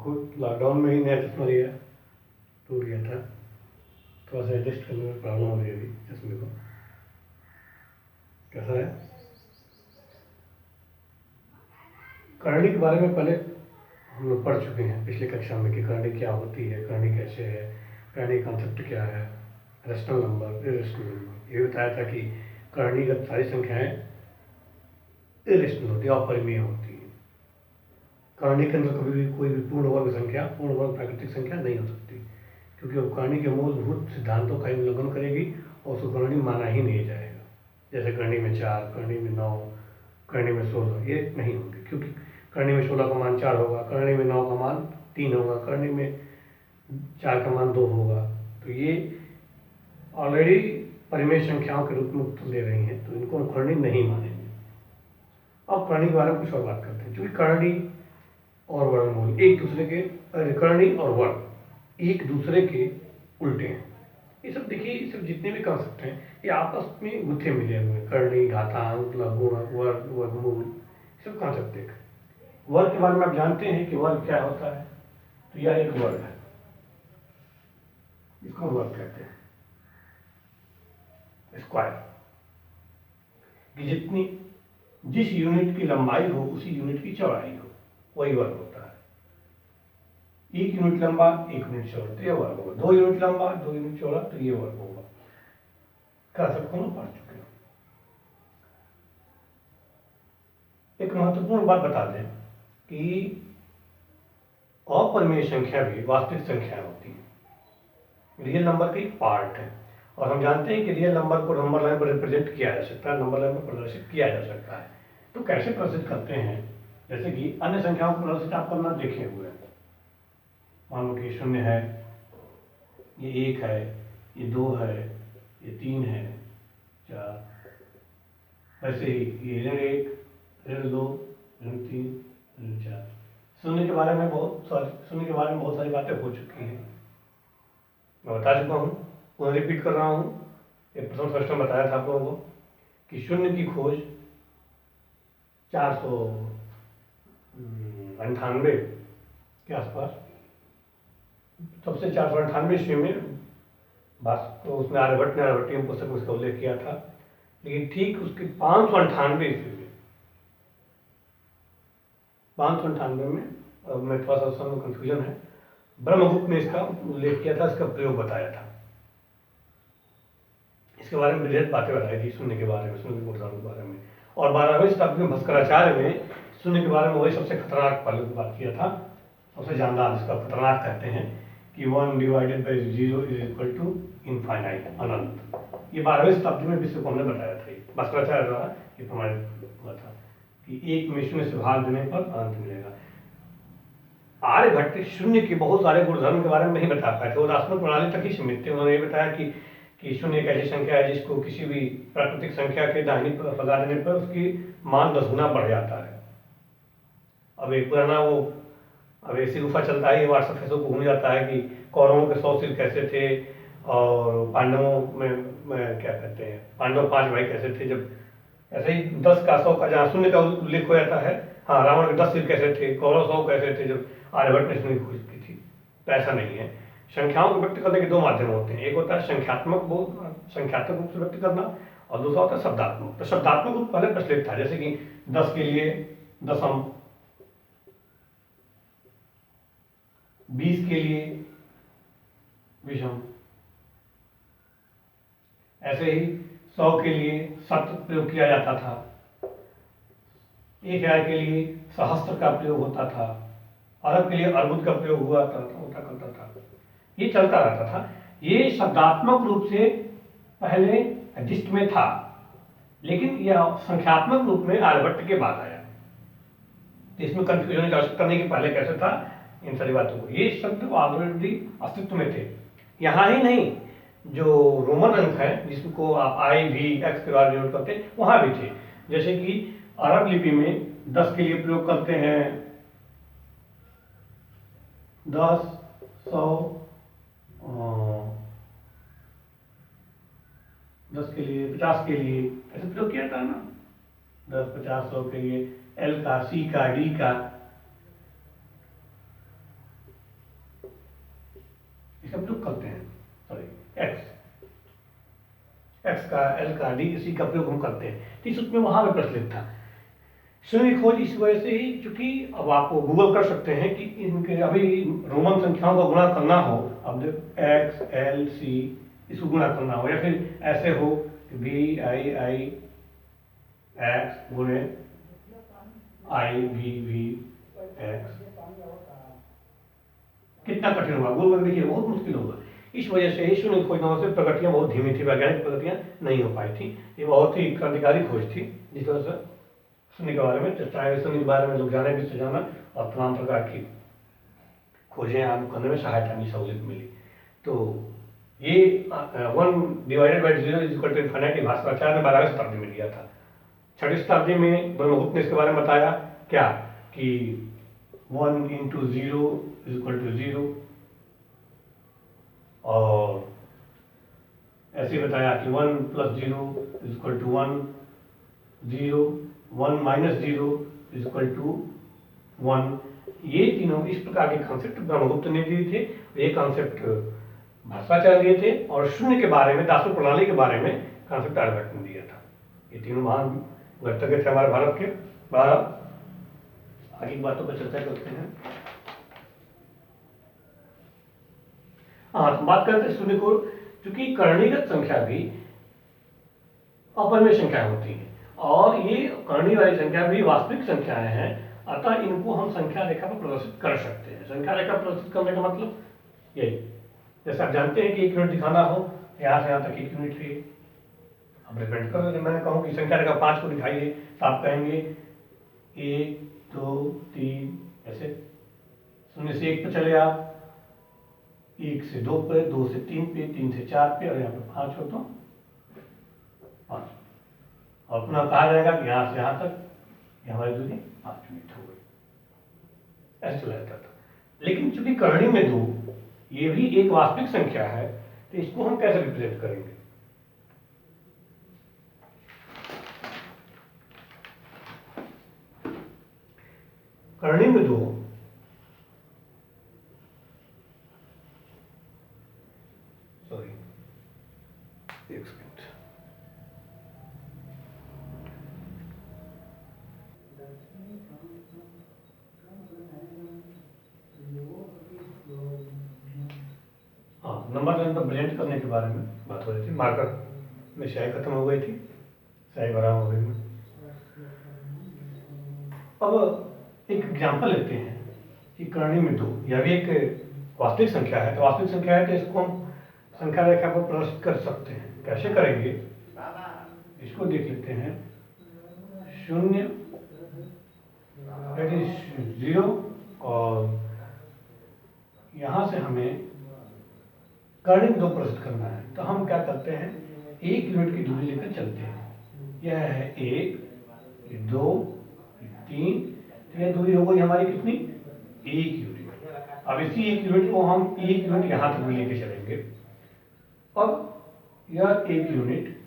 खुद लॉकडाउन में ही नया चश्मा लिया, टूट गया था। थोड़ा सा एडजस्ट करने में प्रॉब्लम हो रही है अभी चश्मे को। कैसा है? करणी के बारे में पहले हम लोग पढ़ चुके हैं पिछले कक्षा में कि करणी क्या होती है, करणी कैसे है, करणी कॉन्सेप्ट क्या है, रेशनल नंबर, इरेशनल नंबर। ये बताया था कि करणीगत सारी संख्याएं इरेशनल होती है, अपरिमेय होती है। करणी के अंदर कभी भी कोई भी पूर्ण वर्ग संख्या, पूर्ण वर्ग प्राकृतिक संख्या नहीं हो सकती, क्योंकि वो करणी के मूलभूत सिद्धांतों का उल्लंघन करेगी और उसको करणी माना ही नहीं जाएगा। जैसे करणी में 4, करणी में 9, करणी में 16, ये नहीं होंगे, क्योंकि करणी में 16 का मान 4 होगा, करणी में 9 का मान 3 होगा, करणी में 4 का मान 2 होगा। तो ये ऑलरेडी परिमेय संख्याओं के रूप में उत्तर दे रही हैं, तो इनको हम करणी नहीं मानेंगे। अब करणी के बारे में कुछ और बात करते हैं। क्योंकि करणी और वर्गमूल एक दूसरे के, करणी और वर्ग एक दूसरे के उल्टे हैं। ये सब देखिए, ये सब जितने भी कॉन्सेप्ट हैं ये आपस में गुत्थे मिले हुए हैं। करणी, घातांक, लघुगणक, वर्ग, वर्गमूल, सब कॉन्सेप्ट एक। वर्ग के बारे में आप जानते हैं कि वर्ग क्या होता है। तो यह एक वर्ग है, इसको वर्ग कहते हैं। स्क्वायर कि जितनी जिस यूनिट की लंबाई हो उसी यूनिट की चौड़ाई हो, वही वर्ग होता है। 1 यूनिट लंबा 1 यूनिट चौड़ा तो यह वर्ग होगा, 2 यूनिट लंबा 2 यूनिट चौड़ा तो ये वर्ग होगा। कॉन्सेप्ट को पढ़ चुके हैं। एक महत्वपूर्ण बात बता दें कि अपरिमेय संख्या भी वास्तविक संख्या होती है, रियल नंबर का एक पार्ट है। और हम जानते हैं कि रियल नंबर को नंबर लाइन पर रिप्रेजेंट किया जा सकता है, नंबर लाइन पर प्रदर्शित किया जा सकता है। तो कैसे प्रदर्शित करते हैं? जैसे कि अन्य संख्याओं को प्रदर्शित आप करना देखे हुए हैं। मान लो कि 0 है, ये 1 है, ये 2 है, ये 3 है, 4। वैसे ही ये ऋण 1, ऋण 2, ऋण 3, ऋण 4। शून्य के बारे में बहुत सारी बातें हो चुकी हैं, मैं बता चुका हूँ, पुनः रिपीट कर रहा हूँ। एक प्रथम सेमेस्टर में बताया था आप लोगों को कि शून्य की खोज 498 के आसपास, सबसे 498 ईस्वी में बात, तो उसमें आर्यभट्ट ने आर्यभट्टीय पुस्तक में उसका उल्लेख किया था। लेकिन ठीक उसके 598 ईस्वी में, 598 में, अब मैं थोड़ा सा उसमें कंफ्यूजन है, ब्रह्मगुप्त ने इसका उल्लेख किया था, इसका प्रयोग बताया था। इसके बारे में विशेष बातें बताई थी, शून्य के बारे में, शून्य के गुणधर्म के बारे में। और 12वीं शताब्दी में भास्कराचार्य ने शून्य के बारे में वही सबसे खतरनाक पहलू की बात किया था, सबसे जानदार, जिसका खतरनाक कहते हैं कि 1 divided by 0 is equal to infinite, अनंत। ये 12वीं शताब्दी में विश्व को हमने बताया था, भास्कराचार्य द्वारा ये प्रमाणित हुआ था कि 1 में शून्य से भाग देने पर अनंत मिलेगा। आर्यभट्ट शून्य के बहुत सारे गुणधर्म के बारे में नहीं बता पाए थे, वो राशनल प्रणाली तक ही सीमित थे। उन्होंने ये बताया कि शून्य एक ऐसी संख्या है जिसको किसी भी प्राकृतिक संख्या के दाहिनी तरफ लगा देने पर उसकी मान 10 गुना बढ़ जाता है। अब एक पुराना वो, अब ऐसी गुफा चलता है, ये व्हाट्सएप फेसबुक घूम जाता है कि कौरवों के 100 सिर कैसे थे और पांडवों में क्या कहते हैं, पांडव 5 भाई कैसे थे। जब ऐसे ही 10 का 100 का जहाँ शून्य का उल्लेख हो जाता है, हाँ, रावण के 10 सिर कैसे थे, कौरव 100 कैसे थे, जब आर्यभट्ट ने शून्य की खोज की थी। तो ऐसा नहीं है। संख्याओं को व्यक्त करने के 2 माध्यम होते हैं, एक होता है संख्यात्मक रूप से व्यक्त करना, और दूसरा होता है शब्दात्मक। तो शब्दात्मक रूप पहले प्रचलित था, जैसे कि 10 के लिए दशम, 20 के लिए विषम, ऐसे ही 100 के लिए शत प्रयोग किया जाता था, 1000 के लिए सहस्त्र का प्रयोग होता था, अरब के लिए अर्बुद का प्रयोग होता करता था। ये चलता रहता था। ये शब्दात्मक रूप से पहले एग्जिस्ट में था, लेकिन यह संख्यात्मक रूप में आर्यभट्ट के बाद आया। तो इसमें कंफ्यूजन की आवश्यकता नहीं कि पहले कैसे था, इन सारी बातों को, ये शब्द ऑलरेडी अस्तित्व में थे। यहाँ ही नहीं, जो रोमन अंक है जिसको आप IV के द्वारा डिनोट करते हैं, वहाँ भी थे। जैसे कि अरब लिपि में 10 के लिए प्रयोग करते हैं 10, 100, 10 के लिए, 50 के लिए, ऐसे प्रयोग किया था ना, 10, 50, 100 के लिए, L का, C का, D का। इसे हम लोग करते हैं, सॉरी एक्स का, एल का, डी, इसी का प्रयोग हम करते हैं। तो इस उसमें वहाँ पे प्रचलित था शून्य की खोज। इस वजह से ही, चूंकि अब आप गूगल कर सकते हैं कि इनके अभी रोमन संख्याओं का गुणा करना हो, अब एक्स एल सी इसको गुणा करना हो, या फिर ऐसे हो वी आई आई एक्स गुणे आई वी वी एक्स, कितना कठिन होगा गूगल में, देखिए बहुत मुश्किल होगा। इस वजह से ही शून्य खोजना से प्रगतियां बहुत धीमी थी, वैज्ञानिक प्रगतियां नहीं हो पाई थी। ये बहुत ही क्रांतिकारी खोज थी, जिस वजह से शून्य के बारे में चर्चा है, शून्य के बारे में लोग जाने, भी जाना और तमाम प्रकार की खोजें करने में सहायता मिली, सहूलियत मिली। तो ये 1/0 भास्कराचार्य ने 12वीं शताब्दी में दिया था। 6वीं शताब्दी में ब्रह्मगुप्त ने इसके बारे में बताया क्या कि 1 × 0 = 0, और ऐसे बताया कि 1 + 0 = 1, 0 1 - 0 = 1। ये तीनों इस प्रकार के कॉन्सेप्ट ब्रह्मगुप्त ने दिए थे, ये कॉन्सेप्ट भास्कराचार्य दिए थे, और शून्य के बारे में, दार्शनिक प्रणाली के बारे में कॉन्सेप्ट आर्यभट्ट ने दिया था। ये तीनों महान व्यक्तित्व थे हमारे भारत के। आगे की बातों पर चर्चा करते हैं। हाँ, तो बात करते हैं शून्य को, क्योंकि करणीगत संख्या भी अपरिमेय संख्या होती है, और ये करणी वाली संख्या भी वास्तविक संख्याएं हैं, अतः इनको हम संख्या रेखा पर प्रदर्शित कर सकते हैं। संख्या रेखा प्रदर्शित करने का मतलब यही, जैसे आप जानते हैं कि 1 यूनिट दिखाना हो, यहाँ से यहाँ तक 1 यूनिट है। अब रिप्रेजेंट कर दें, मैं कहूँ कि संख्या रेखा 5 को दिखाइए, तो आप कहेंगे 1 2 3 ऐसे, 0 से 1 पे चले आप, 1 से 2 पे, 2 से 3 पे, 3 से 4 पे, और यहाँ पे 5 हो तो 5, और पुनः कहा जाएगा कि यहाँ से यहाँ तक ये हमारी दूरी 5 यूनिट हो गई। ऐसे चला जाता था। लेकिन चूंकि करणी में 2 ये भी एक वास्तविक संख्या है, तो इसको हम कैसे रिप्रेजेंट करेंगे? करणी में 2 एक सेकंड, हाँ, नंबर लाइन पर प्रेजेंट करने के बारे में बात हो रही थी। मार्कर में स्याही खत्म हो गई थी, स्याही भरा हो गई। अब एक एग्जाम्पल लेते हैं कि करणी में 2 यह भी एक वास्तविक संख्या है। तो वास्तविक संख्या है, तो इसको हम संख्या रेखा पर प्रदर्शित कर सकते हैं। कैसे करेंगे इसको देख लेते हैं। 0 दैट इज 0, और यहाँ से हमें करणी में 2 प्रदर्शित करना है। तो हम क्या करते हैं, 1 यूनिट की दूरी लेकर चलते हैं। यह है 1, 2, 3, तो यह दूरी हो गई हमारी कितनी, 1 यूनिट। अब इसी 1 यूनिट को हम 1 यूनिट यहाँ तक भी लेके चलेंगे। अब यह 1 यूनिट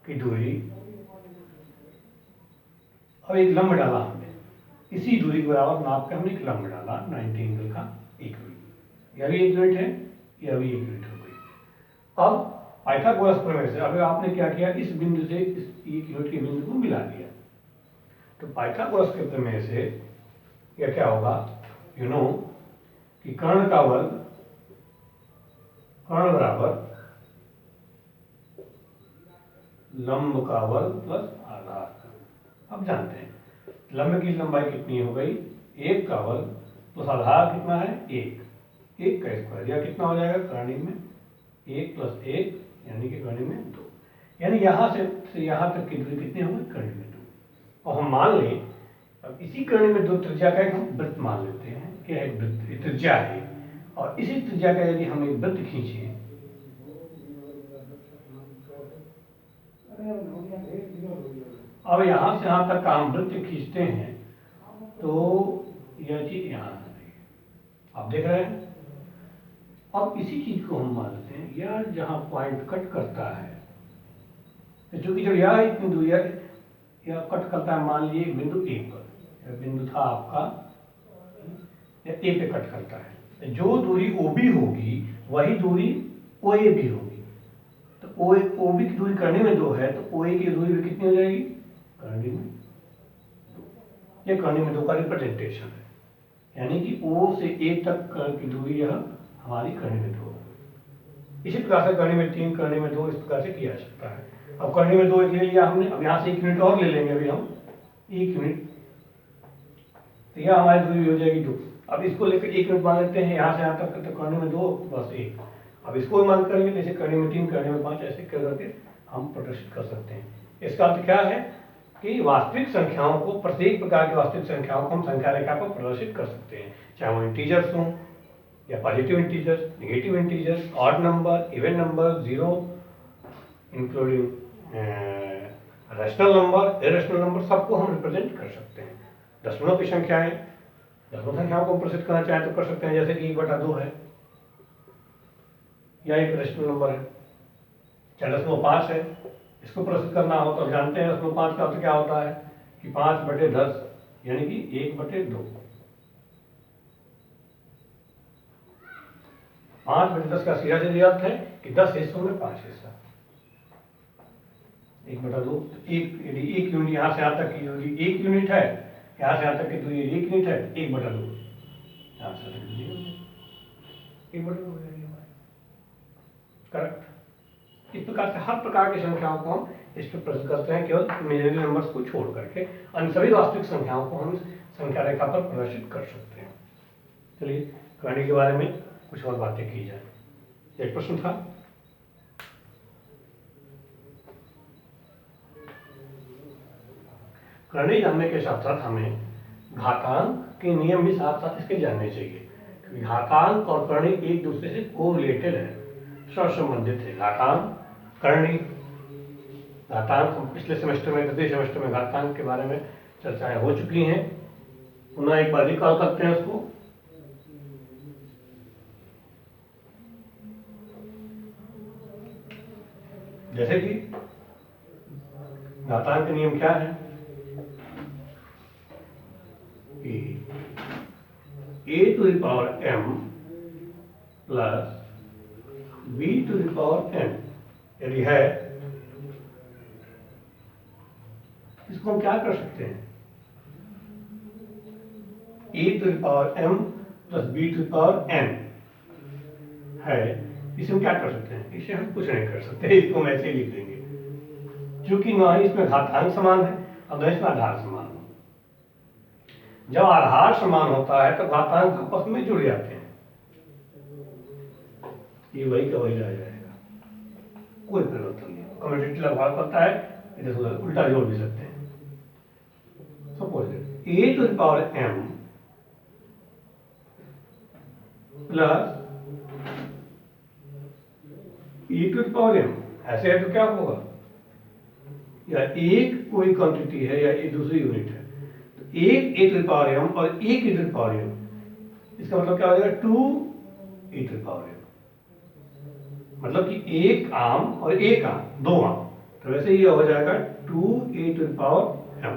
की दूरी, अब एक लंब डाला हमने, इसी दूरी के बराबर नाप के हमने एक लंब डाला 90 एंगल का 1 यूनिट। यह भी 1 यूनिट है, यह भी 1 यूनिट हो गई। अब पाइथागोरस प्रमेय से अब आपने क्या किया, इस बिंदु से इस 1 यूनिट के बिंदु को मिला दिया। तो पाइथागोरस के प्रमेय से यह क्या होगा, यू नो कि कर्ण का वर्ग कर्ण बराबर लंब का वर्ग प्लस आधार। अब जानते हैं लंब की लंबाई कितनी हो गई, 1 का वर्ग प्लस आधार कितना है 1, 1 का स्क्वायर। यह कितना हो जाएगा करणी में 1 + 1, यानी कि करणी में 2, यानी यहाँ से यहाँ तक की दूरी कितनी होगी, करणी में 2। और हम मान लें, अब इसी करणी में 2 त्रिज्या का एक हम वृत्त मान लेते हैं कि एक वृत्त त्रिज्या है, और इसी त्रिज्या का यदि हम एक वृत्त खींचे, अब यहाँ से यहाँ तक का हम वृत्त खींचते हैं, तो यह चीज यहाँ आ रही है, आप देख रहे हैं। अब इसी चीज को हम मान लेते हैं, यह जहाँ पॉइंट कट करता है, तो चूंकि जब यह इतनी दूरी यह कट करता है, मान लीजिए बिंदु ए पर, यह बिंदु था आपका, यह ए पे कट करता है, तो जो दूरी OB होगी वही दूरी ओ ए भी होगी। तो ओ बी की दूरी करनी में 2 है, तो ओ ए की दूरी भी कितनी हो जाएगी, करनी में 2। ये करनी में 2 का रिप्रेजेंटेशन है, यानी कि ओ से ए तक की दूरी यह हमारी करनी में 2 होगी। इसी प्रकार से करनी में 3, करनी में 2 इस प्रकार से किया जा सकता है। अब करनी में 2 ले लिया हमने, अब यहाँ से 1 यूनिट और ले लेंगे अभी हम 1 यूनिट, तो यह हमारी दूरी हो जाएगी 2। अब इसको लेकर 1 यूनिट मान लेते हैं, यहाँ से यहाँ तक तो करने में 2 बस 1। अब इसको मान करेंगे, जैसे करने में 3, करने में 5, ऐसे करके हम प्रदर्शित कर सकते हैं। इसका अर्थ क्या है कि वास्तविक संख्याओं को, प्रत्येक प्रकार की वास्तविक संख्याओं को हम संख्या रेखा पर प्रदर्शित कर सकते हैं, चाहे वो इंटीजर्स हों या positive integers, negative integers, odd number, even number, zero, including rational number, irrational number, सबको हम रिप्रेजेंट कर सकते हैं। दशमलव की संख्याएं, दशमलव संख्याओं को प्रदर्शित करना चाहें तो कर सकते हैं, जैसे कि 1/2 है या एक रैशनल नंबर है। चाहे 0.5 है, इसको प्रदर्शित करना हो तो जानते हैं 0.5 का अर्थ क्या होता है कि 5/10 यानी कि 1/2। 5/10 का सीधा सीधा अर्थ है कि 10 हिस्सों में 5 हिस्सा। 1/2, एक यदि 1 यूनिट यहाँ से यहाँ तक की दूरी 1 यूनिट है, यहाँ से यहाँ तक की दूरी 1 यूनिट है, 1/2 यहाँ से 1/2 हो जाएगी हमारी। करेक्ट। इस प्रकार से हर प्रकार की संख्याओं को हम इस पर प्रदर्शित करते हैं, केवल इमेजिनरी नंबर्स को छोड़ करके अन्य सभी वास्तविक संख्याओं को हम संख्या रेखा पर प्रदर्शित कर सकते हैं। चलिए करनी के बारे में कुछ और बातें की जाए। एक प्रश्न था, करनी जानने के साथ साथ हमें घातांक के नियम भी साथ साथ इसके जानने चाहिए, क्योंकि घातांक और करनी एक दूसरे से कोरिलेटेड है, सहसंबंधित है। घातांक, करनी, घातांक हम पिछले सेमेस्टर में, द्वितीय सेमेस्टर में घातांक के बारे में चर्चाएं हो चुकी हैं, पुनः एक बार रिकॉल करते हैं उसको। जैसे कि घातांक के नियम क्या है, a to the power m plus b to the power n यदि है, इसको हम क्या कर सकते हैं, a to the power m plus b to the power n है, इसे हम क्या कर सकते हैं, इसे हम कुछ नहीं कर सकते, इसको हम ऐसे ही लिख देंगे, क्योंकि ना ही इसमें घातांक समान है और न इसमें आधार समान है। जब आधार समान होता है तो घातांक आपस में जुड़ जाते हैं, ये वही का वही रह जाएगा, कोई परिवर्तन नहीं। कम्यूटेटिव व्यवहार करता है, इधर उल्टा जोड़ भी सकते हैं। Suppose a to the power m plus e to the power m, ऐसे है तो क्या होगा, या एक कोई क्वांटिटी है या एक दूसरी यूनिट है, तो एक a to the power m और एक e to the power m, इसका मतलब क्या हो जाएगा 2 e to the power m, मतलब कि एक आम और एक आम, दो आम, तो वैसे ये हो जाएगा 2 e to the power m।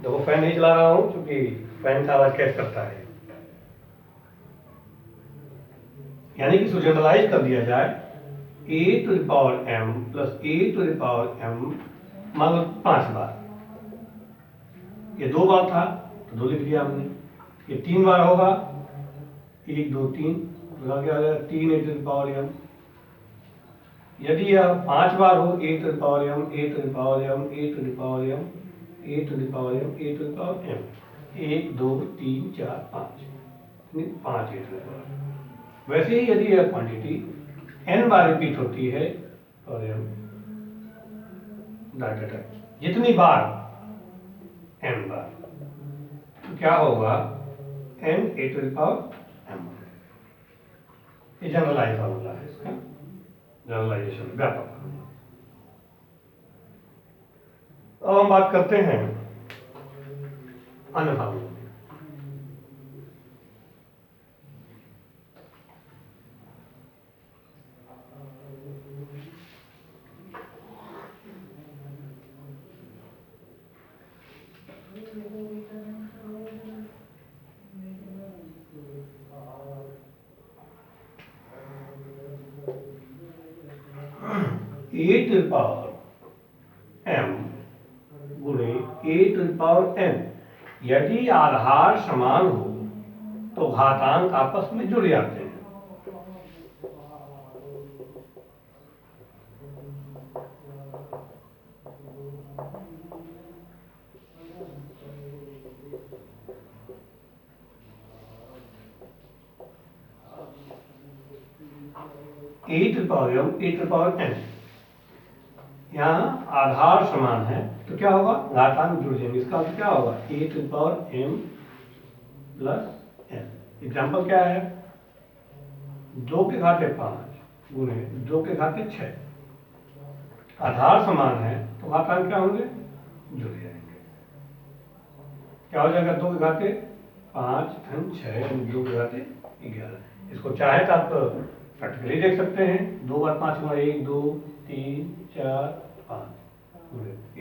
देखो फैन नहीं चला रहा हूं क्योंकि फैन का आवाज कैच करता है, यानी कि जनरलाइज कर दिया जाए a to the power m plus a to the power m, मान लो 5 बार, ये 2 बार था तो 2 लिख दिया हमने, ये 3 बार होगा, 1 2 3, तो क्या हो जाएगा 3 a to the power m। यदि यह 5 बार हो a to the power m, a to the power m, a to the power m, a to the power m, a to the power m, 1 2 3 4 5, 5 a to the power m। वैसे ही यदि यह quantity n बार repeat होती है और m data जितनी बार n बार, तो क्या होगा n a to the power m। ये जनरलाइज फॉर्मूला है इसका, जनरलाइजेशन व्यापक फॉर्मूला। अब हम बात करते हैं अन्य फार्मूलों की। ए टू द पावर m गुणे ए टू द पावर n। यदि आधार समान हो तो घातांक आपस में जुड़ जाते हैं। A to the power m A to the power n, यहाँ आधार समान है तो क्या होगा, घातांक जुड़ जाएंगे। इसका अर्थ क्या होगा, A to the power m plus n। Example क्या है, 2 के घाते 5 गुणे 2 के घाते 6। आधार समान है तो घातांक क्या होंगे, जुड़ जाएंगे। क्या हो जाएगा, 2 के घाते 5 धन 6 2 के घाते 11। इसको चाहे तो आप प्रैक्टिकली देख सकते हैं। 2 बार 5 गुणा 1 2 3 4 5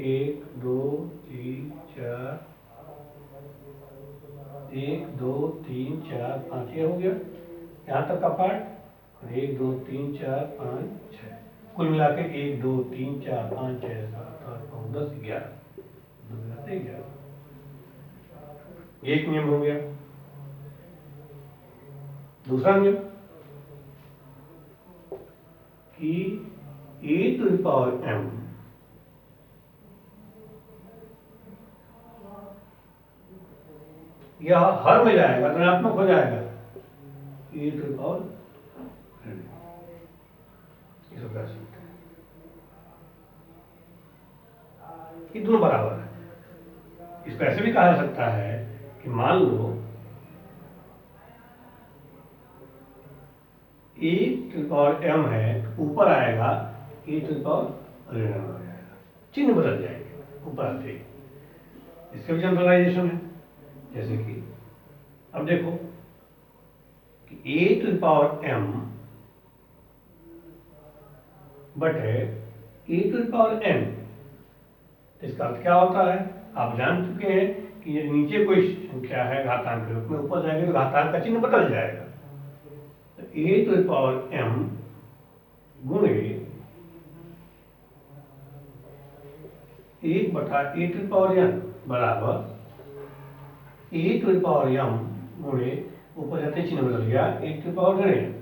1 2 3 4 1 2 3 4 5, ये हो गया यहाँ तक का पार्ट। 1 2 3 4 5 6, कुल मिला के 1 2 3 4 5 6 7 8 9 10 11। एक नियम हो गया। दूसरा नियम कि A to the power m यह हर में जाएगा, ऋणात्मक हो जाएगा। ए टू द पावर ये दोनों बराबर है। इसको ऐसे भी कहा जा सकता है कि मान लो ए टू द पावर m है, ऊपर आएगा ए टू द पावर ऋण हो जाएगा, चिन्ह बदल जाएंगे ऊपर आते ही। इसका भी जनरलाइजेशन है। जैसे कि अब देखो कि A to the power m बटे ए टू द पावर n, इसका अर्थ क्या होता है, आप जान चुके हैं कि ये नीचे कोई संख्या है घातांक के रूप में, ऊपर जाएंगे तो घातांक का चिन्ह बदल जाएगा। तो ए टू द पावर m गुणे 1 बटा ए टू द पावर n बराबर ए टू द पावर m गुणे ऊपर जाते चिन्ह बदल गया ए टू द पावर ऋण।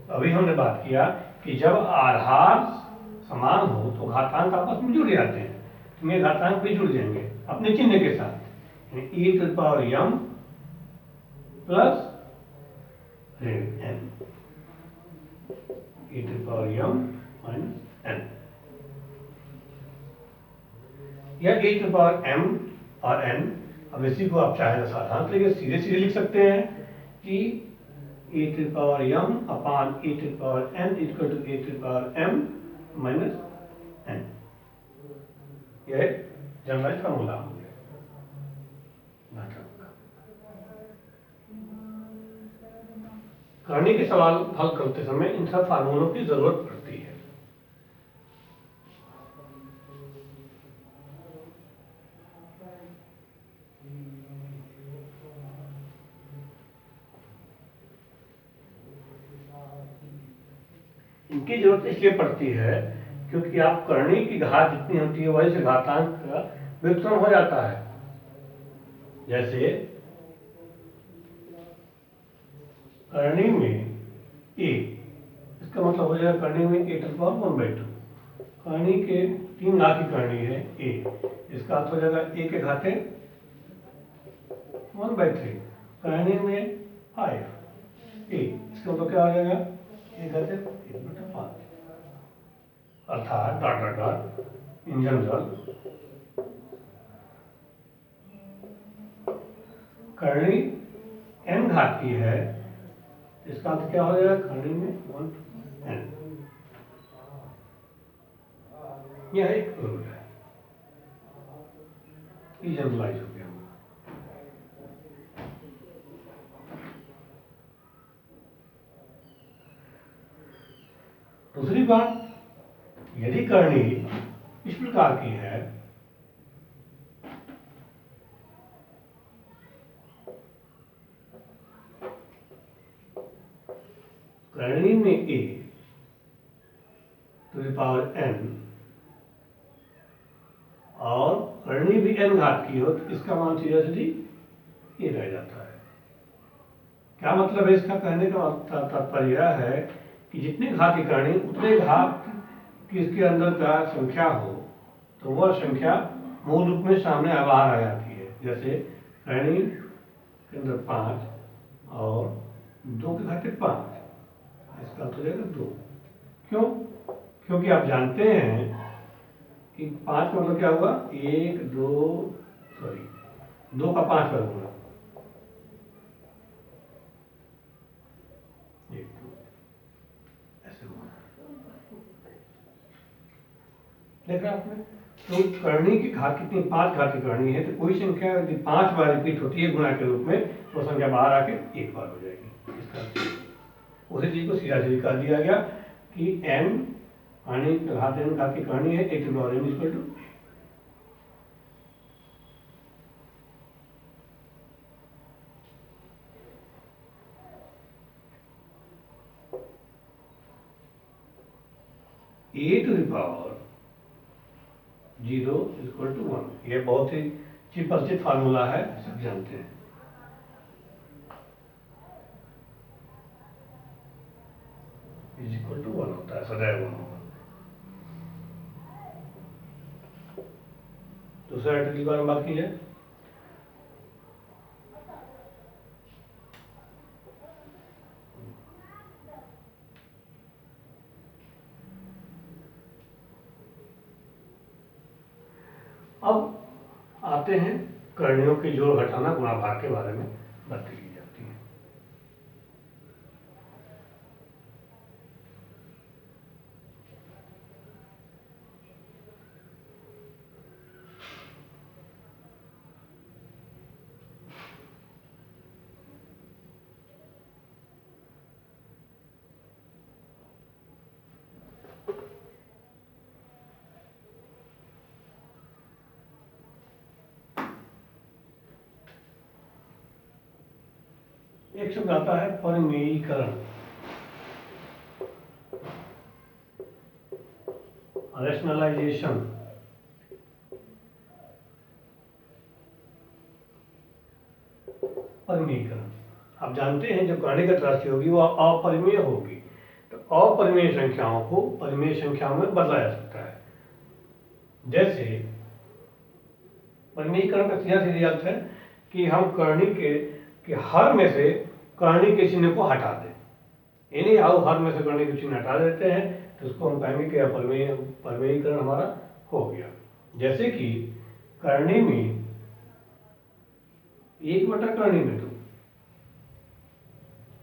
अभी हमने बात किया कि जब आधार समान हो तो घातांक आपस में जुड़ जाते हैं, तो ये घातांक भी जुड़ जाएंगे अपने चिन्ह के साथ। A to the power m plus ऋण n, A to the power m minus n। यह A to the power m और n, अब इसी को आप चाहे तो साधारण तरीके से सीधे सीधे लिख सकते हैं कि A to the power m upon A to the power n equal to A to the power m minus n। यह जनरलाइज फॉर्मूला हो गया। करने के सवाल हल करते समय इन सब फार्मूलों की जरूरत पड़ती है। इनकी जरूरत इसलिए पड़ती है क्योंकि आप करनी की घात जितनी होती है वही से घातांक का व्युत्क्रम हो जाता है। जैसे करनी में ए, इसका मतलब हो जाएगा करनी में ए टू द पावर 1/2। करनी के 3 घात की करनी है ए, इसका अर्थ हो जाएगा ए के घाते 1/3। करनी में 5 ए, इसका मतलब क्या हो जाएगा ए घाते 1/5। अर्थात dot dot dot in general करनी n घात की है, इसका अर्थ क्या हो जाएगा करनी में 1/n। यह एक रूल है, ये जनरलाइज हो गया। दूसरी बात, यदि करनी इस प्रकार की है करनी में ए टू द पावर n और करनी भी n घात की हो तो इसका मान सीधा सीधी ये रह जाता है। क्या मतलब है इसका कहने का तात्पर्य यह है कि जितनी घात की करनी उतने घात की इसके अंदर का संख्या हो तो वह संख्या मूल रूप में सामने बाहर आ जाती है। जैसे करनी के अंदर 5 और 2 के घाते 5, इसका तो जाएगा 2। क्यों? क्योंकि आप जानते हैं कि 5 का मतलब क्या हुआ, 2 का 5 वर्ग होगा, 1 2 ऐसे हुआ। देखा आपने? तो करनी की घात कितनी, 5 घात की करनी है तो कोई संख्या यदि 5 बार रिपीट होती है गुणा के रूप में तो संख्या बाहर आके 1 बार हो जाएगी। इसका उसी चीज को सीधा सीधी कर दिया गया कि n आने घात n घात की करनी है, 8 into n equal to a to the power 0 equal to 1। ये बहुत ही परिचित फार्मूला है, सब जानते हैं। इज इक्वल टू 1 होता है, सदैव 1 होगा। दूसरा आइटम की बारे में बात की जाए, अब आते हैं करणियों के जोड़ घटाना गुणा भाग के बारे में बात की जाती है। एक शब्द आता है परिमेयीकरण, रैशनलाइजेशन। परिमेयीकरण, आप जानते हैं जब करणिक राशि होगी वो अपरिमेय होगी, तो अपरिमेय संख्याओं को परिमेय संख्याओं में बदला जा सकता है। जैसे परिमेयीकरण का सीधा सीधा अर्थ है कि हम करणी के हर में से करणी के चिन्ह को हटा दें, यानी हर में से करणी के चिन्ह हटा देते हैं तो उसको हम कहेंगे कि परिमेयीकरण हमारा हो गया। जैसे कि करणी में 1 बटा करणी में 2,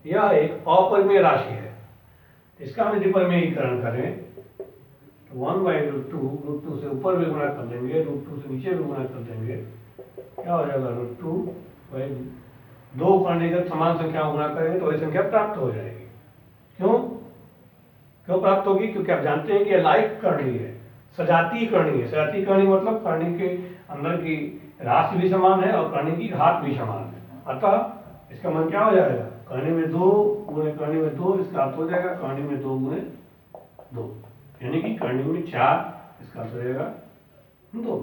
यह एक अपरिमेय राशि है। इसका हम यदि परिमेयीकरण करें तो 1/√2, √2 से ऊपर भी गुणा कर देंगे, √2 से नीचे भी गुणा कर देंगे, क्या हो जाएगा, √2/2 करणीगत समान संख्याओं गुणा करेंगे तो वही संख्या प्राप्त हो जाएगी। क्यों प्राप्त होगी? क्योंकि आप जानते हैं कि यह लाइक करणी है, सजातीय करणी है। सजातीय करणी मतलब करणी के अंदर की राशि भी समान है और करणी की घात भी समान है। अतः इसका मान क्या हो जाएगा, करणी में 2 गुणे करणी में 2, इसका अर्थ हो जाएगा करणी में 2 गुणे 2, यानी कि करणी में 4, इसका अर्थ हो जाएगा 2।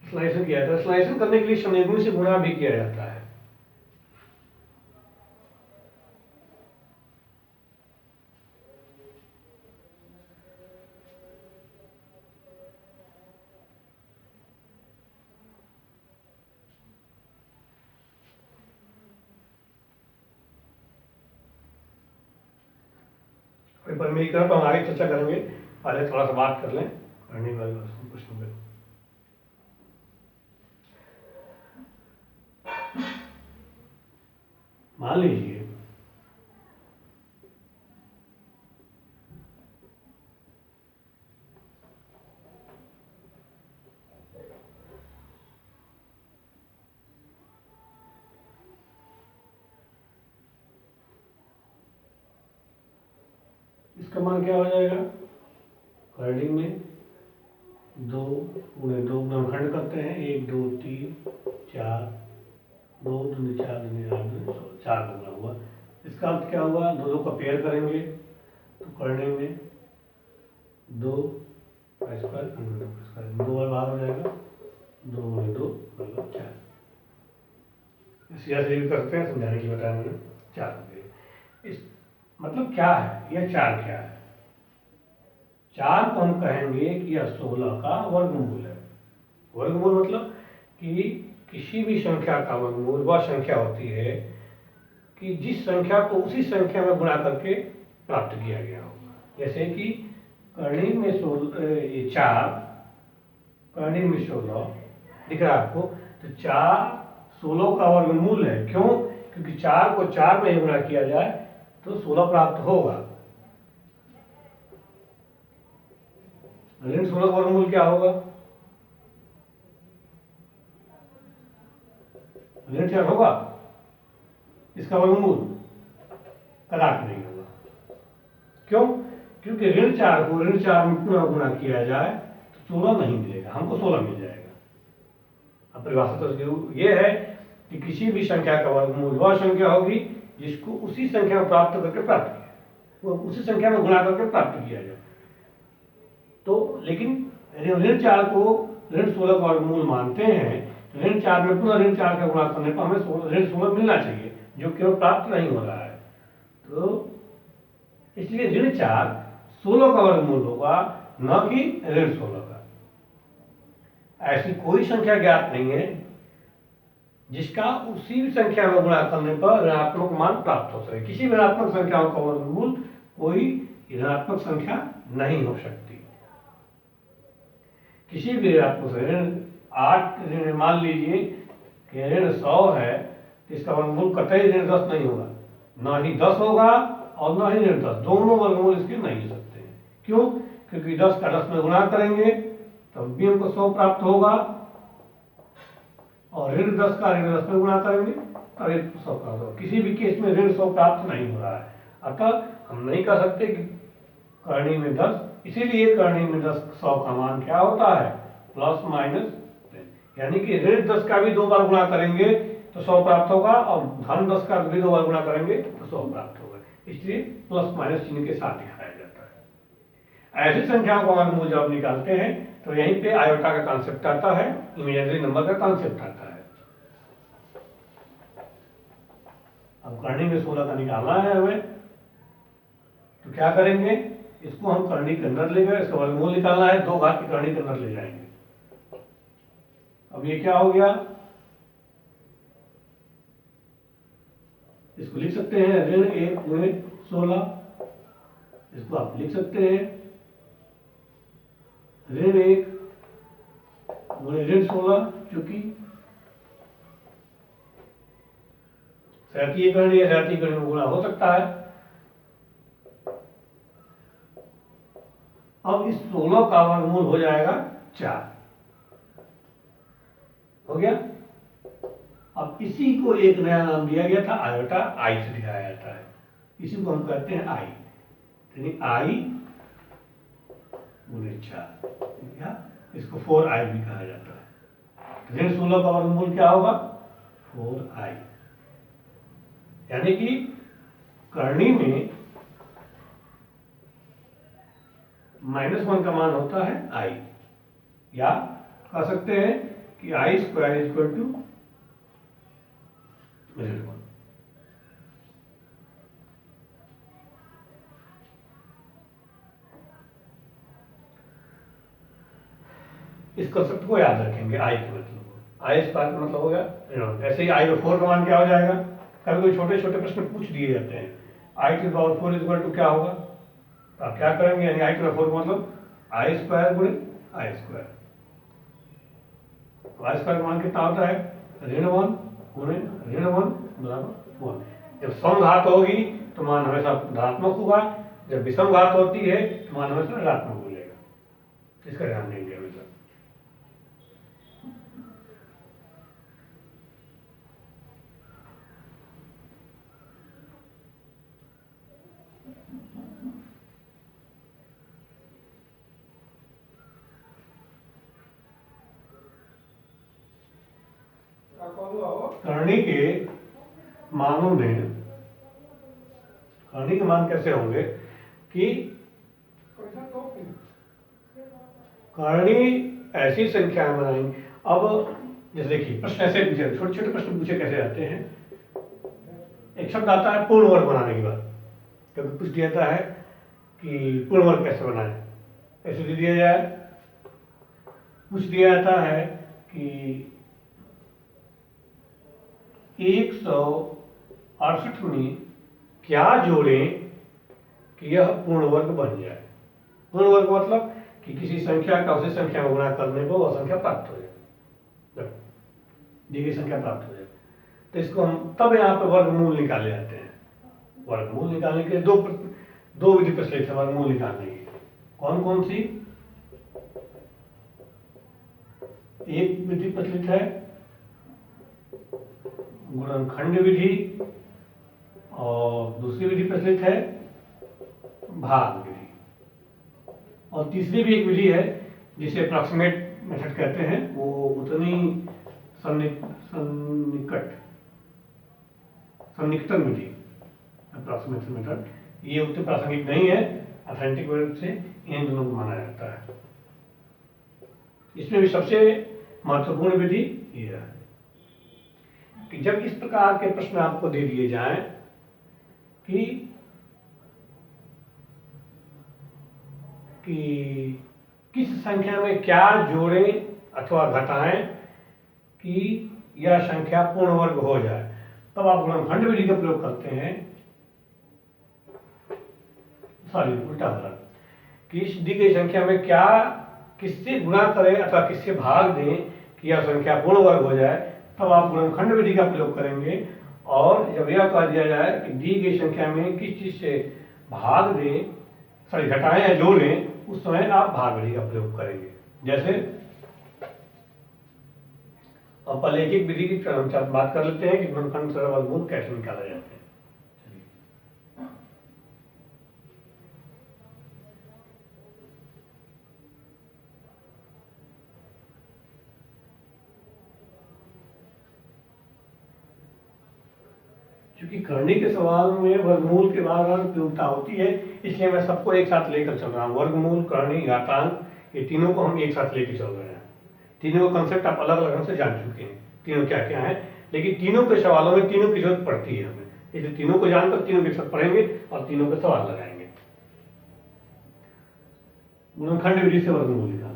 स्लाइसन किया जाता है। स्लाइसन करने के लिए संयुग्मी से गुणा भी किया जाता है। परिमेयीकरण पर हम आगे चर्चा करेंगे, पहले थोड़ा सा बात कर लें करने वाले प्रश्नों पे। मान लीजिए इसका मान क्या हो जाएगा, करणी में 2 गुणे 2 गुणनखंड करते हैं, 1 2 3 4, 2 दूनी 4 दूनी 8 दूनी 4 गुना हुआ। इसका अर्थ क्या हुआ, 2 2 का पेयर करेंगे तो करने में 2 का स्क्वायर अंडर रूट का स्क्वायर 2 बार बाहर हो जाएगा, 2 गुणे 2 मतलब 4। इसी से भी कर सकते हैं, समझाने के लिए बताया मैंने 4 हो गए। इस मतलब क्या है यह 4 क्या है? 4 को हम कहेंगे कि यह 16 का वर्गमूल है। वर्गमूल मतलब कि किसी भी संख्या का वर्गमूल वह संख्या होती है कि जिस संख्या को उसी संख्या में गुणा करके प्राप्त किया गया होगा। जैसे कि करणी में 4, करणी में 16 दिख रहा है आपको, तो 4 16 का वर्गमूल है। क्यों? क्योंकि 4 को 4 में गुणा किया जाए तो 16 प्राप्त होगा। ऋण 16 का वर्गमूल क्या होगा? ऋण 4 होगा, इसका वर्गमूल कदापि नहीं होगा। क्यों? क्योंकि ऋण 4 को ऋण 4 में पुनः गुणा किया जाए तो 16 नहीं मिलेगा, हमको 16 मिल जाएगा। अब परिभाषा तो ये है कि किसी भी संख्या का वर्गमूल वह संख्या होगी जिसको उसी संख्या में प्राप्त करके प्राप्त किया, वो उसी संख्या में गुणा करके प्राप्त किया जाए। तो लेकिन ऋण 4 को ऋण 16 का वर्गमूल मानते हैं, ऋण 4 में पुनः ऋण 4 का गुणा करने पर हमें ऋण 16 मिलना चाहिए, जो केवल प्राप्त नहीं हो रहा है। तो इसलिए ऋण 4 16 का वर्गमूल होगा, न कि ऋण 16 का। ऐसी कोई संख्या ज्ञात नहीं है जिसका उसी संख्या में गुणा करने पर ऋणात्मक मान प्राप्त हो सके। किसी भी ऋणात्मक संख्याओं का वर्गमूल कोई ऋणात्मक संख्या नहीं हो सकती। किसी भी ऋणात्मक ऋण 8 मान लीजिए कि ऋण 100 है, तो इसका वर्गमूल कतई ऋण 10 नहीं होगा, ना ही 10 होगा और ना ही ऋण 10, दोनों वर्गमूल इसके नहीं हो सकते हैं। क्यों? क्योंकि 10 का 10 में गुणा करेंगे तब भी हमको 100 प्राप्त होगा, और ऋण 10 का ऋण 10 में गुणा करेंगे तब 100 प्राप्त होगा। किसी भी केस में ऋण 100 प्राप्त नहीं हो रहा है। अतः हम नहीं कह सकते कि करणी में 10, इसीलिए करणी में 10 100 का मान क्या होता है? प्लस माइनस 10, यानी कि ऋण 10 का भी 2 बार गुणा करेंगे तो 100 प्राप्त होगा, और धन 10 का भी 2 बार गुणा करेंगे तो 100 प्राप्त होगा। इसलिए प्लस माइनस चिन्ह के साथ दिखाया जाता है। ऐसी संख्याओं का वर्गमूल जब निकालते हैं तो यहीं पे आयोटा का कॉन्सेप्ट आता है, इमेजिनरी नंबर का कॉन्सेप्ट आता है। अब करणी में 16 का निकालना है हमें, तो क्या करेंगे? इसको हम करणी के अंदर ले गए, इसका वर्गमूल निकालना है, 2 घात की करणी के अंदर ले जाएंगे। अब ये क्या हो गया? इसको लिख सकते हैं ऋण 1 गुणे 16, इसको आप लिख सकते हैं ऋण 1 गुणे ऋण 16, चूंकि सहतीय करणी या सहतीय करणी में गुणा हो सकता है। अब इस 16 का वर्गमूल हो जाएगा 4, हो गया। अब इसी को एक नया नाम दिया गया था आयोटा, आई से दिखाया जाता है। इसी को हम कहते हैं आई, यानी आई गुणे 4, इसको 4i भी कहा जाता है। ऋण 16 का वर्गमूल क्या होगा? 4i, यानी कि करणी में -1 का मान होता है i, या कह सकते हैं कि i स्क्वायर इक्वल टू ऋण 1। इस कंसेप्ट को याद रखेंगे। आई के मतलब आई स्क्वायर का मतलब हो गया ऋण 1। ऐसे ही आई में 4 का मान क्या हो जाएगा? कभी कोई छोटे छोटे प्रश्न पूछ दिए जाते हैं, आई टू पावर 4 इक्वल टू क्या होगा? तो आप क्या करेंगे? यानी आई टू पावर 4 का मतलब आई स्क्वायर गुणे आई स्क्वायर। तो आई स्क्वायर का मान कितना होता है? ऋण 1 गुणे ऋण 1 बराबर 1। जब समघात होगी तो मान हमेशा धनात्मक होगा, जब विषम घात होती है तो मान हमेशा ऋणात्मक मिलेगा। इसका ध्यान देंगे हमेशा। करणी के मानों में, करणी के मान कैसे होंगे? कि करणी ऐसी संख्या में बनाएंगे। अब जैसे देखिए प्रश्न ऐसे पूछे, छोटे छोटे प्रश्न पूछे कैसे जाते हैं। एक शब्द आता है पूर्ण वर्ग बनाने के बाद, क्योंकि कुछ दिया जाता है कि पूर्ण वर्ग कैसे बनाएं, ऐसे दे दिया जाए। कुछ दिया जाता है कि 168 में क्या जोड़ें कि यह पूर्ण वर्ग बन जाए। पूर्ण वर्ग मतलब कि किसी संख्या का उसी संख्या में गुणा करने पर वह संख्या प्राप्त हो जाए, दी गई संख्या प्राप्त हो जाए। तो इसको हम तब यहाँ पे वर्गमूल निकाले जाते हैं। वर्गमूल निकालने के लिए दो विधि प्रचलित है वर्गमूल निकालने की। कौन कौन सी? एक विधि प्रचलित है गुणनखंड विधि, और दूसरी विधि प्रचलित है भाग विधि, और तीसरी भी एक विधि है जिसे अप्रॉक्सीमेट मेथड कहते हैं। वो उतनी सन्निकटन विधि, अप्रॉक्सीमेशन मेथड, ये उतनी प्रासंगिक नहीं है। ऑथेंटिक रूप से इन दोनों को माना जाता है। इसमें भी सबसे महत्वपूर्ण विधि यह है कि जब इस प्रकार के प्रश्न आपको दे दिए जाएं कि किस संख्या में क्या जोड़ें अथवा घटाएं कि यह संख्या पूर्ण वर्ग हो जाए, तब आप गुणनखंड विधि का प्रयोग करते हैं। सॉरी, उल्टा हो रहा, कि इस दी गई संख्या में क्या किससे गुणा करें अथवा किससे भाग दें कि यह संख्या पूर्ण वर्ग हो जाए, तब आप गुणनखंड विधि का प्रयोग करेंगे। और जब यह कह दिया जाए कि दी गई संख्या में किस चीज से भाग दें, सॉरी घटाएं या जोड़ें, उस समय आप भाग विधि का प्रयोग करेंगे। जैसे अब पहले एक विधि की हम बात कर लेते हैं कि गुणनखंड से वर्गमूल कैसे निकाला जाता है। क्योंकि करणी के सवाल में वर्गमूल के बार बार उपयोगिता होती है, इसलिए मैं सबको एक साथ लेकर चल रहा हूँ। वर्गमूल, करणी, घातांक, ये तीनों को हम एक साथ लेकर चल रहे हैं। तीनों का कंसेप्ट आप अलग अलग ढंग से जान चुके हैं, तीनों क्या क्या है, लेकिन तीनों के सवालों में तीनों की जरूरत पड़ती है हमें, इसलिए तीनों को जानकर तीनों के साथ पढ़ेंगे और तीनों के सवाल लगाएंगे। गुणनखंड विधि से वर्गमूल निकालना।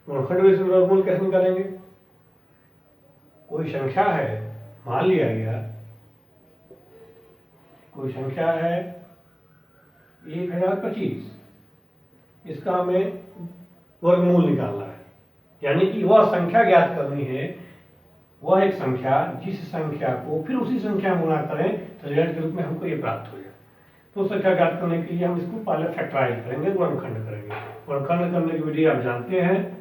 गुणनखंड विधि से वर्गमूल कैसे निकालेंगे? कोई संख्या है, मान लिया गया कोई संख्या है 1025, इसका हमें वर्गमूल निकालना है, यानी कि वह संख्या ज्ञात करनी है, वह एक संख्या जिस संख्या को फिर उसी संख्या में गुणा करें तो रिजल्ट के रूप में हमको ये प्राप्त हो जाए। तो संख्या ज्ञात करने के लिए हम इसको पहले फैक्टराइज करेंगे, गुणनखंड करेंगे। गुणनखंड करने की विधि आप जानते हैं।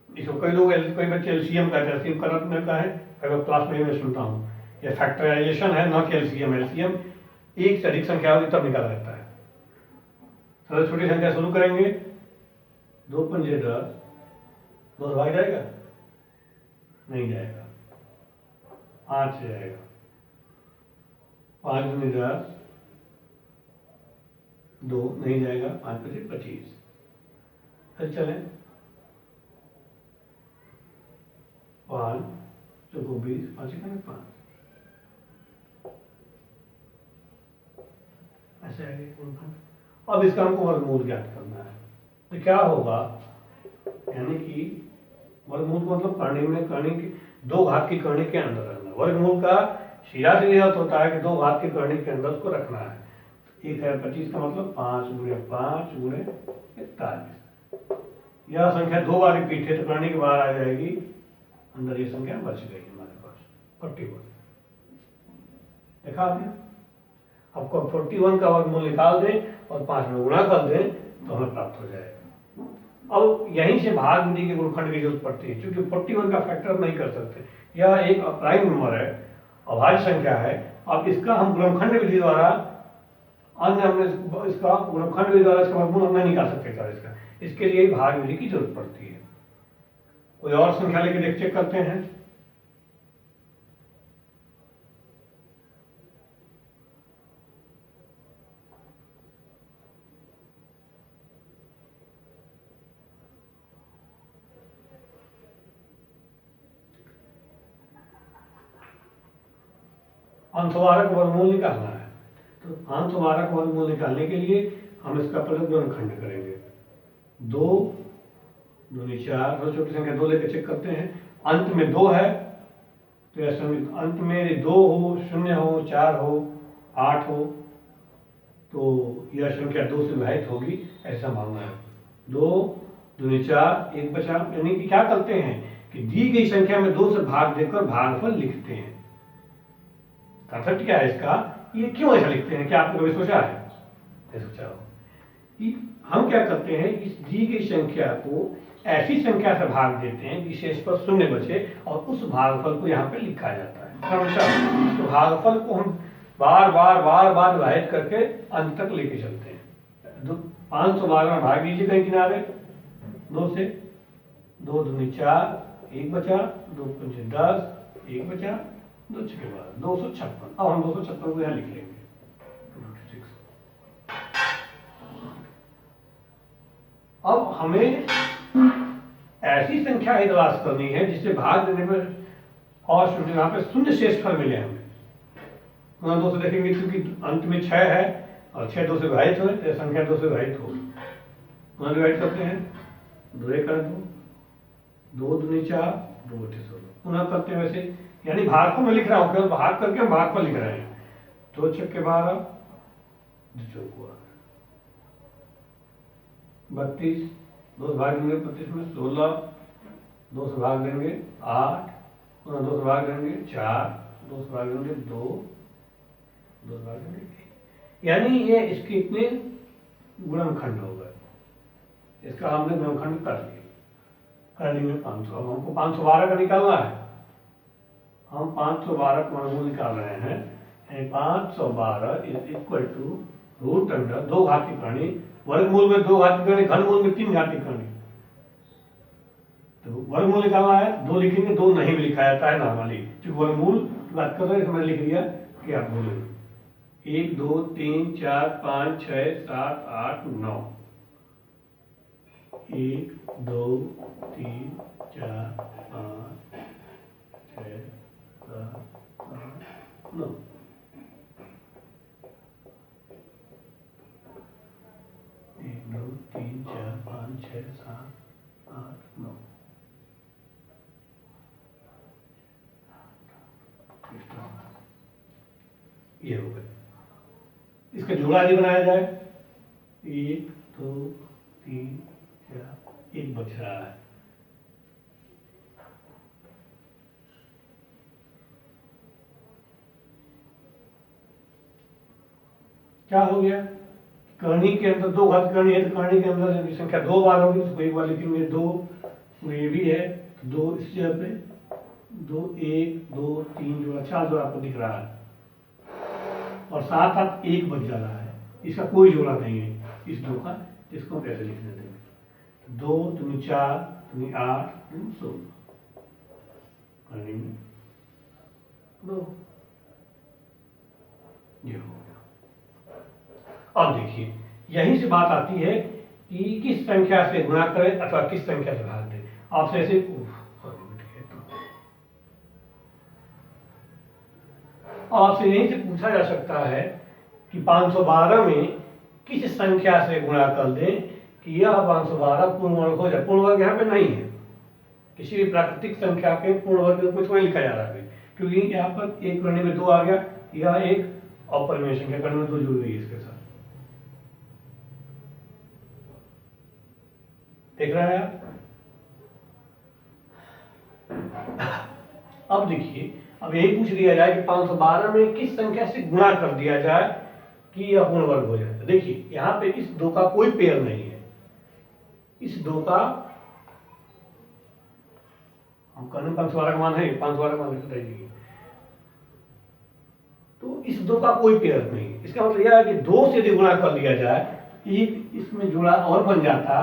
इसको कई लोग, कई बच्चे एलसीएम कहते हैं, एलसीएम करंट में का है, कई बार क्लास में मैं सुनता हूँ। ये फैक्टराइजेशन है, ना कि एलसीएम। एलसीएम एक से अधिक संख्या होगी तब निकाला जाता है। सबसे छोटी संख्या शुरू करेंगे, 2 पंजे 10, 2 से भाग जाएगा? नहीं जाएगा, 5 से जाएगा, 5 दूनी 10, 2 नहीं जाएगा, 5 पचे 25। फिर चलें, 5 चौको 20, 5 5, ऐसे आएगा। अब इसका हमको वर्गमूल ज्ञात करना है, तो क्या होगा, यानी कि वर्गमूल को मतलब करणी में करणी की 2 घात की करणी के अंदर रखना। वर्गमूल का सीधा सीधा अर्थ होता है कि 2 घात की करणी के अंदर उसको रखना है। 1025 का मतलब 5 गुणे 5 गुणे 41। यह संख्या 2 बार रिपीट है तो करणी के बाहर आ जाएगी, अंदर ये संख्या बच गई हमारे पास 41। देखा आपने? आपको 41 का वर्गमूल निकाल दें और 5 में गुणा कर दें तो हमें प्राप्त हो जाएगा। अब यहीं से भाग विधि के गुणनखंड की जरूरत पड़ती है, क्योंकि 41 का फैक्टर नहीं कर सकते, यह एक प्राइम नंबर है, अभाज्य संख्या है। अब इसका हम गुणनखंड विधि द्वारा अन्य हमने इसका गुणनखंड विधि द्वारा इसका वर्गमूल हम नहीं निकाल सकते था इसका, इसके लिए भाग विधि की जरूरत पड़ती है। कोई और संख्या लेके देख चेक करते हैं। अंशवारक वर्गमूल निकालना है, तो अंशवारक वर्गमूल निकालने के लिए हम इसका पहले गुणनखंड करेंगे। 2 दूनी 4, तो छोटी संख्या 2 लेकर चेक करते हैं। अंत में 2 है तो यह अंत में 2 हो, 0 हो, 4 हो, 8 हो, तो यह संख्या 2 से विभाजित होगी ऐसा मानना है। 2 दूनी 4, 1 बचा। यानी कि क्या करते हैं कि दी गई संख्या में 2 से भाग देकर भागफल लिखते हैं। कॉन्सेप्ट क्या है इसका, ये क्यों ऐसा लिखते हैं, क्या आपने कभी सोचा है? नहीं सोचा हो कि हम क्या करते हैं, इस दी गई संख्या को ऐसी संख्या से भाग देते हैं कि शेष पर 0 बचे और उस भागफल को यहाँ पे लिखा जाता है हमेशा। तो भागफल को हम बार बार विभाजित करके अंत तक लेके चलते हैं। 512 में भाग दीजिए कहीं किनारे 2 से। 2 दूनी 4, 1 बचा। 2 पंचे 10, 1 बचा। 2 छक्के 12, 256। अब हम 256 को यहाँ लिख लेंगे। 256। अब हमें ऐसी संख्या ही तलाश करनी है जिससे भाग देने पर और शून्य, यहाँ पे शून्य शेषफल मिले हमें। पुनः 2 से देखेंगे क्योंकि अंत में 6 है और 6 2 से विभाजित हो, संख्या 2 से विभाजित होगी। पुनः डिवाइड करते हैं। 2 1 कर 2 दूनी 4, 2 8 16। पुनः करते हैं वैसे, यानी भागफल में लिख रहा हूँ, केवल भाग करके हम भागफल लिख रहे हैं। 2 छक्के 12, 2 चौको 32। 2 से भाग देंगे 25 में 16। 2 से भाग देंगे 8। पुनः 2 से भाग देंगे 4। 2 से भाग देंगे 2। 2 से भाग देंगे 1। यानी ये इसके इतने गुणनखंड हो गए। इसका हमने गुणनखंड कर लिया। कर लेंगे 500। अब हमको 512 का निकालना है। हम 512 का वर्गमूल निकाल रहे हैं। 512 is equal to root under 2 घातीय करणी। वर्गमूल में 2 घातीय करणी, घनमूल में 3 घातीय करणी। तो वर्गमूल निकालना है, 2 लिखेंगे, 2 नहीं भी लिखा जाता है नॉर्मली, क्योंकि वर्गमूल की बात कर रहे हैं। मैंने लिख दिया कि आप बोलेंगे 1 2 3 4 5 6 7 8 9। 1 2 3 4 5 6 7 8 9। एक 2 3 4 5 6 7 8 9। ये हो गया। इसका जोड़ा यदि बनाया जाए 1 2 3 4, 1 बच रहा है। क्या हो गया, करणी के अंदर 2 घात करणी है तो करणी के अंदर यदि संख्या 2 बार होगी तो एक बार लिखेंगे 2। ये भी है 2, इस जगह पे 2 1 2 3 जोड़ा 4 जोड़ा आपको दिख रहा है और साथ साथ 1 बच जा रहा है। इसका कोई जोड़ा नहीं है इस 2 का, इसको कैसे लिखने देंगे। 2 दूनी 4 दूनी 8 दूनी 16। करणी में 2। ये हो गया। अब देखिए यहीं से बात आती है कि किस संख्या से गुणा करें अथवा किस संख्या से भाग दें। आपसे ऐसे आपसे यहीं से पूछा जा सकता है कि 512 में किस संख्या से गुणा कर दें कि यह 512 पूर्ण वर्ग हो जाए। पूर्ण वर्ग यहाँ पे नहीं है, किसी भी प्राकृतिक संख्या के पूर्ण वर्ग को थोड़ी लिखा जा रहा है, क्योंकि यहाँ पर 1 करने में 2 आ गया, यह एक अपरिमेय संख्या करने में 2 जुड़ गई इसके साथ। देख रहे हैं आप। अब देखिए, अब यही पूछ लिया जाए कि 512 में किस संख्या से गुणा कर दिया जाए कि यह पूर्ण वर्ग हो जाए। देखिए यहाँ पे इस 2 का कोई पेयर नहीं है। इस 2 का हम करने 512 का मान है, 512 का मान बताइए। तो इस दो का कोई पेयर नहीं है। इसका मतलब यह है कि दो से यदि गुणा कर दिया जाए, एक इसमें जोड़ा और बन जाता,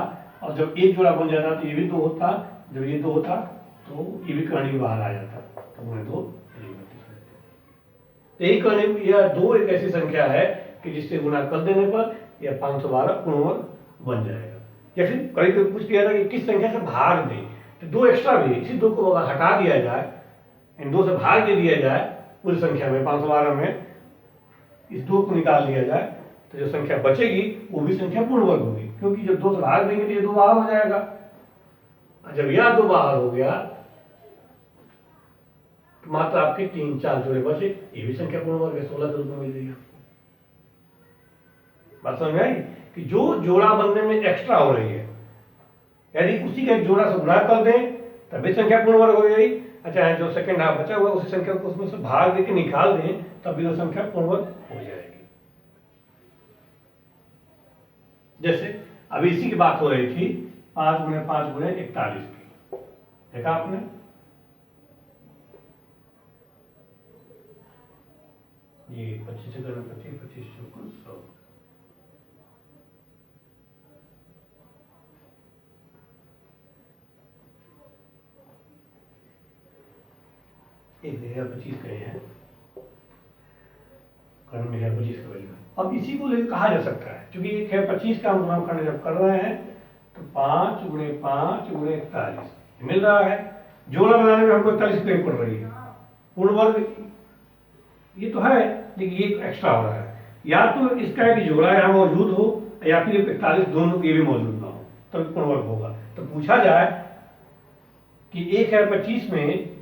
और जब एक जोड़ा बन जाता तो ये भी दो होता, जब ये दो होता तो ये भी कर्ण बाहर आ जाता, तो गुणे दो तो यही कर्ण, यह दो एक ऐसी संख्या है कि जिससे गुणा कर देने पर यह 512 पूर्ण बन जाएगा। या फिर कभी कभी पूछ लिया था कि किस संख्या से भाग दें, तो दो एक्स्ट्रा भी, इसी दो को अगर हटा दिया जाए, इन दो से भाग दे दिया जाए पूरी संख्या में 512 में, इस दो को निकाल दिया जाए तो जो संख्या बचेगी वो भी संख्या पूर्ण वर्ग होगी, क्योंकि जब दो से भाग देंगे तो ये दो बाहर हो जाएगा, और जब यह दो बाहर हो गया तो मात्र आपके 3-4 जोड़े बचे, ये भी संख्या पूर्ण वर्ग है, 16 के रूप में मिल रही है। बात समझ में आई कि जो जोड़ा बनने में एक्स्ट्रा हो रही है, यदि उसी का एक जोड़ा से गुणा कर दें तब भी संख्या पूर्ण वर्ग हो गई। अच्छा, जो सेकंड हाफ बचा हुआ उसी संख्या को उसमें से भाग देके निकाल दें तब भी वो संख्या पूर्ण वर्ग हो जाएगी। जैसे अभी इसी की बात हो रही थी 5 गुणे 5 गुणे 41 की, देखा आपने? ये 25 से 25 25 100 25 कहे हैं, कर्ण में 25 का वैल्यू है। अब इसी को लेकर कहा जा सकता है, क्योंकि एक है 25 का हम गुणनखंड जब कर रहे हैं तो 5 गुणे 5 गुणे 41 मिल रहा है। जोड़ा बनाने में हमको 41 की पड़ रही है, पूर्ण वर्ग ये तो है, लेकिन ये एक्स्ट्रा हो रहा है। या तो इसका है कि जोड़ा यहाँ मौजूद हो, या फिर 41 दोनों ये भी मौजूद ना हो, तब तो पूर्ण वर्ग होगा। तो पूछा जाए कि 1/25 में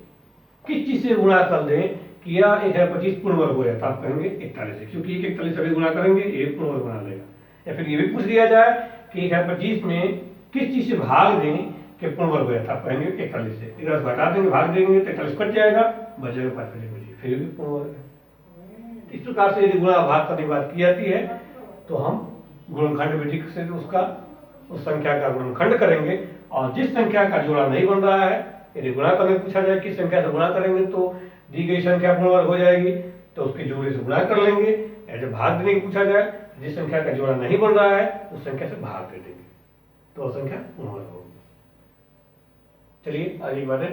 किस चीज से गुणा कर दें कि यह 1/25 पूर्ण वर्ग हो जाए, तो आप कहेंगे 41 से, क्योंकि 41 से गुणा करेंगे ये पूर्ण वर्ग बना लेगा। या फिर ये भी पूछ लिया जाए कि 1/25 में किस चीज से भाग दें कि पूर्ण वर्ग हो जाए, तो आप कहेंगे 41 से। 41 घटा देंगे, भाग देंगे तो 41 कट जाएगा, बचेगा 5 फिर भी पूर्ण वर्ग है। इस प्रकार से यदि गुणा भाग करने की बात की जाती है तो हम गुणनखंड विधि से उसका उस संख्या का गुणनखंड करेंगे, और जिस संख्या का जोड़ा नहीं बन रहा है यदि गुणा करने पूछा जाए किस संख्या से गुणा करेंगे तो दी गई संख्या पूर्ण वर्ग हो जाएगी, तो उसके जोड़े से गुणा कर लेंगे। या जब भाग देने की पूछा जाए जिस संख्या का जोड़ा नहीं बन रहा है उस संख्या से भाग दे देंगे, तो वह संख्या पूर्ण वर्ग होगी। चलिए आगे बढ़े।